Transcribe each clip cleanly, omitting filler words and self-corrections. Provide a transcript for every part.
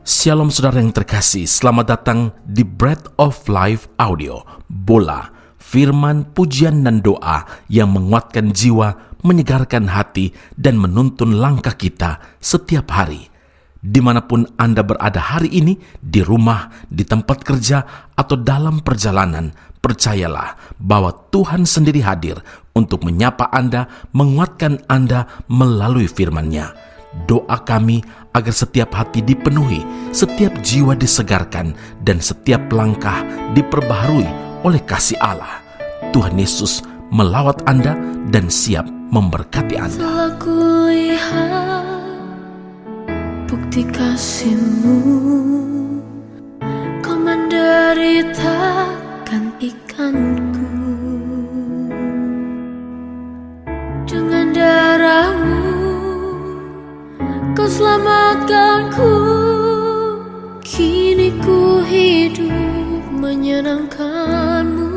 Shalom saudara yang terkasih, selamat datang di Bread of Life Audio, Bola, firman, pujian dan doa yang menguatkan jiwa, menyegarkan hati, dan menuntun langkah kita setiap hari. Dimanapun Anda berada hari ini, di rumah, di tempat kerja, atau dalam perjalanan, percayalah bahwa Tuhan sendiri hadir untuk menyapa Anda, menguatkan Anda melalui firman-Nya. Doa kami agar setiap hati dipenuhi, setiap jiwa disegarkan, dan setiap langkah diperbaharui oleh kasih Allah. Tuhan Yesus melawat Anda dan siap memberkati Anda. Telah kulihat bukti kasih-Mu, Kau menderita gantikanku. Dengan darah-Mu Kau selamatkanku, kini ku hidup menyenangkan-Mu.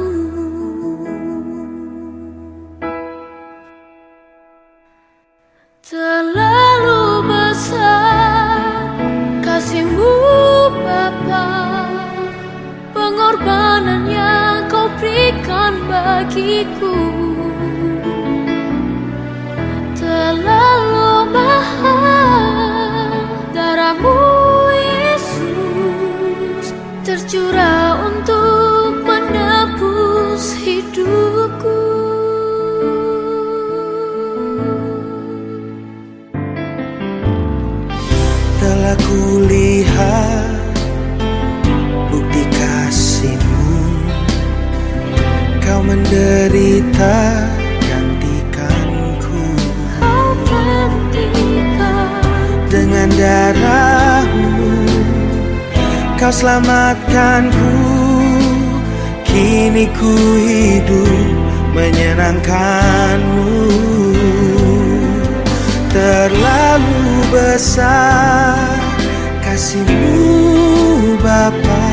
Terlalu besar kasih-Mu Bapa, pengorbanan yang Kau berikan bagiku. Terlalu mahal darah-Mu Yesus, tercurah untuk menebus hidupku. Telah kulihat bukti kasih-Mu, Kau menderita dengan darah-Mu, Kau selamatkanku, kini ku hidup menyenangkan-Mu. Terlalu besar kasih-Mu Bapa,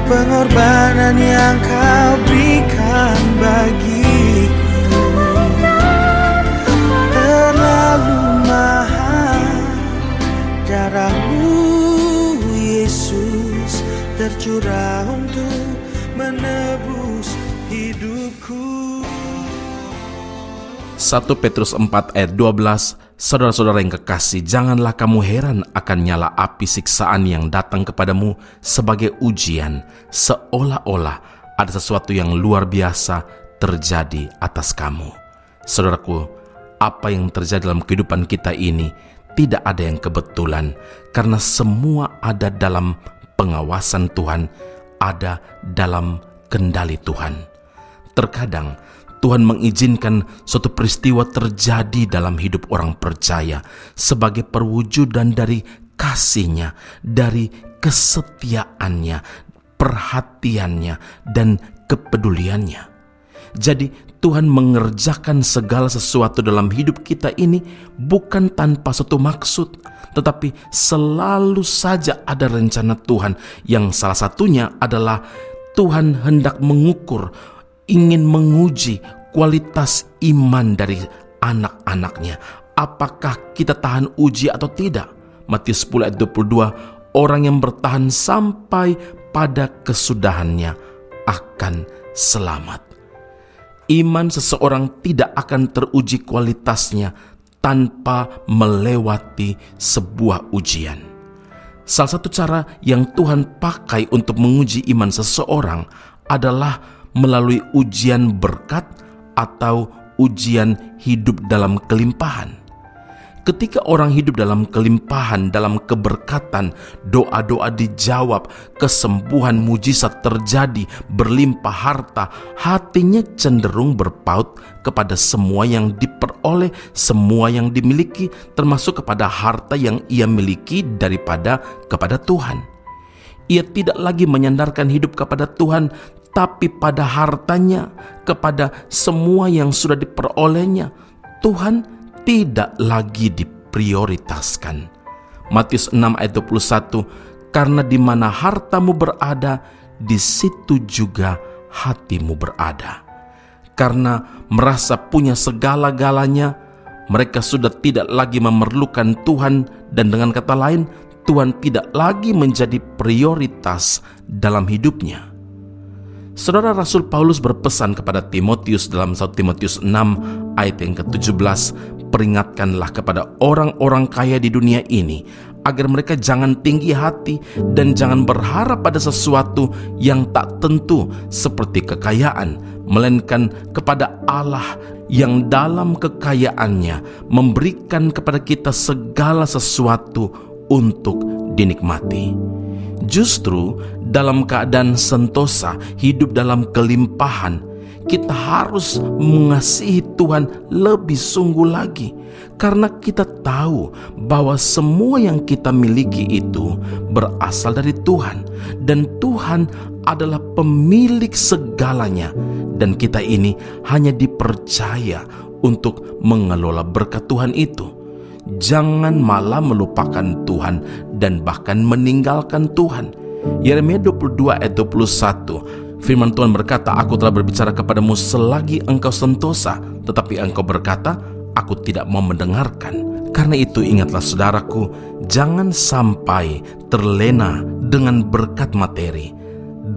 pengorbanan yang Kau berikan bagiku. Terlalu mahal darah-Mu Yesus, tercurah untuk menebus hidupku. 1 Petrus 4 ayat 12, saudara-saudara yang kekasih, janganlah kamu heran akan nyala api siksaan yang datang kepadamu sebagai ujian, seolah-olah ada sesuatu yang luar biasa terjadi atas kamu. Saudaraku, apa yang terjadi dalam kehidupan kita ini tidak ada yang kebetulan, karena semua ada dalam pengawasan Tuhan, ada dalam kendali Tuhan. Terkadang Tuhan mengizinkan suatu peristiwa terjadi dalam hidup orang percaya sebagai perwujudan dari kasih-Nya, dari kesetiaannya, perhatiannya, dan kepeduliannya. Jadi Tuhan mengerjakan segala sesuatu dalam hidup kita ini bukan tanpa suatu maksud, tetapi selalu saja ada rencana Tuhan, yang salah satunya adalah Tuhan hendak mengukur, ingin menguji kualitas iman dari anak-anaknya. Apakah kita tahan uji atau tidak? Matius 10 ayat 22, orang yang bertahan sampai pada kesudahannya akan selamat. Iman seseorang tidak akan teruji kualitasnya tanpa melewati sebuah ujian. Salah satu cara yang Tuhan pakai untuk menguji iman seseorang adalah melalui ujian berkat atau ujian hidup dalam kelimpahan. Ketika orang hidup dalam kelimpahan, dalam keberkatan, doa-doa dijawab, kesembuhan mujizat terjadi, berlimpah harta, hatinya cenderung berpaut kepada semua yang diperoleh, semua yang dimiliki, termasuk kepada harta yang ia miliki daripada kepada Tuhan. Ia tidak lagi menyandarkan hidup kepada Tuhan, tapi pada hartanya, kepada semua yang sudah diperolehnya. Tuhan tidak lagi diprioritaskan. Matius 6 ayat 21, karena di mana hartamu berada, di situ juga hatimu berada. Karena merasa punya segala-galanya, mereka sudah tidak lagi memerlukan Tuhan, dan dengan kata lain, Tuhan tidak lagi menjadi prioritas dalam hidupnya. Saudara, Rasul Paulus berpesan kepada Timotius dalam 1 Timotius 6 ayat yang ke-17, peringatkanlah kepada orang-orang kaya di dunia ini agar mereka jangan tinggi hati dan jangan berharap pada sesuatu yang tak tentu seperti kekayaan, melainkan kepada Allah yang dalam kekayaannya memberikan kepada kita segala sesuatu untuk dinikmati. Justru dalam keadaan sentosa, hidup dalam kelimpahan, kita harus mengasihi Tuhan lebih sungguh lagi, karena kita tahu bahwa semua yang kita miliki itu berasal dari Tuhan, dan Tuhan adalah pemilik segalanya, dan kita ini hanya dipercaya untuk mengelola berkat Tuhan itu. Jangan malah melupakan Tuhan dan bahkan meninggalkan Tuhan. Yeremia 22 ayat 21, firman Tuhan berkata, aku telah berbicara kepadamu selagi engkau sentosa, tetapi engkau berkata, aku tidak mau mendengarkan. Karena itu ingatlah saudaraku, jangan sampai terlena dengan berkat materi.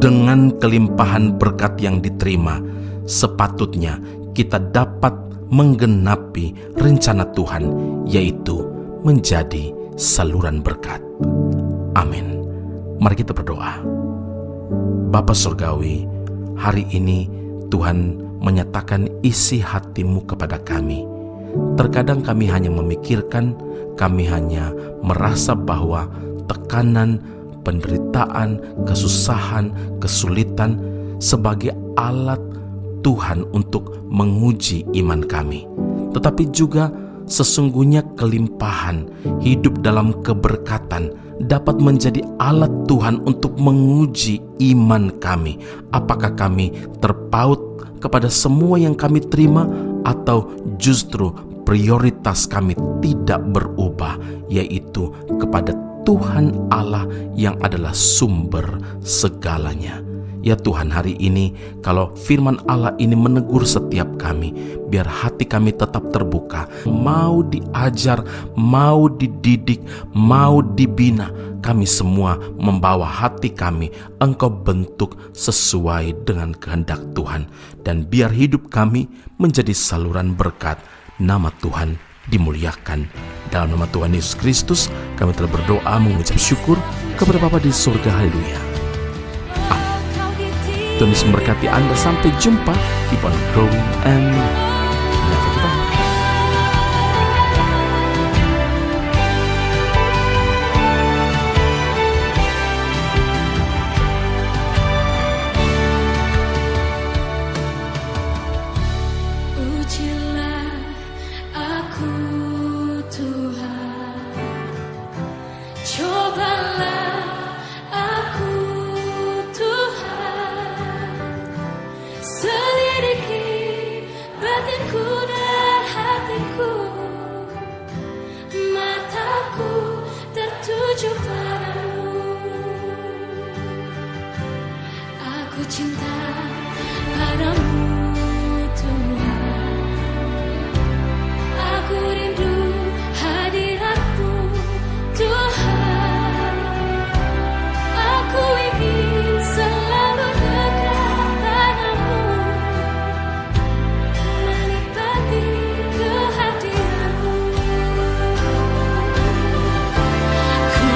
Dengan kelimpahan berkat yang diterima, sepatutnya kita dapat menggenapi rencana Tuhan, yaitu menjadi saluran berkat. Amin. Mari kita berdoa. Bapa Surgawi, hari ini Tuhan menyatakan isi hatimu kepada kami. Terkadang kami hanya memikirkan, kami hanya merasa bahwa tekanan, penderitaan, kesusahan, kesulitan sebagai alat Tuhan untuk menguji iman kami. Tetapi juga sesungguhnya kelimpahan hidup dalam keberkatan dapat menjadi alat Tuhan untuk menguji iman kami. Apakah kami terpaut kepada semua yang kami terima, atau justru prioritas kami tidak berubah, yaitu kepada Tuhan Allah yang adalah sumber segalanya. Ya Tuhan, hari ini kalau firman Allah ini menegur setiap kami, biar hati kami tetap terbuka, mau diajar, mau dididik, mau dibina. Kami semua membawa hati kami, Engkau bentuk sesuai dengan kehendak Tuhan, dan biar hidup kami menjadi saluran berkat. Nama Tuhan dimuliakan. Dalam nama Tuhan Yesus Kristus kami telah berdoa mengucap syukur kepada Bapa di surga. Haleluya. Tuhan Yesus memberkati Anda. Sampai jumpa. Keep on growing and never give up. Ujilah aku Tuhan, cobalah aku Tuhan, selidiki batinku dan hatiku, mataku tertuju padamu. Aku cinta padamu Tuhan, aku rindu hadiratmu Tuhan, aku ingin selalu dekat padamu, menikmati kehadiranmu. Ku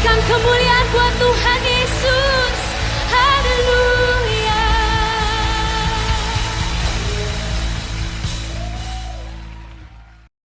Berikan kemuliaan buat Tuhan Yesus.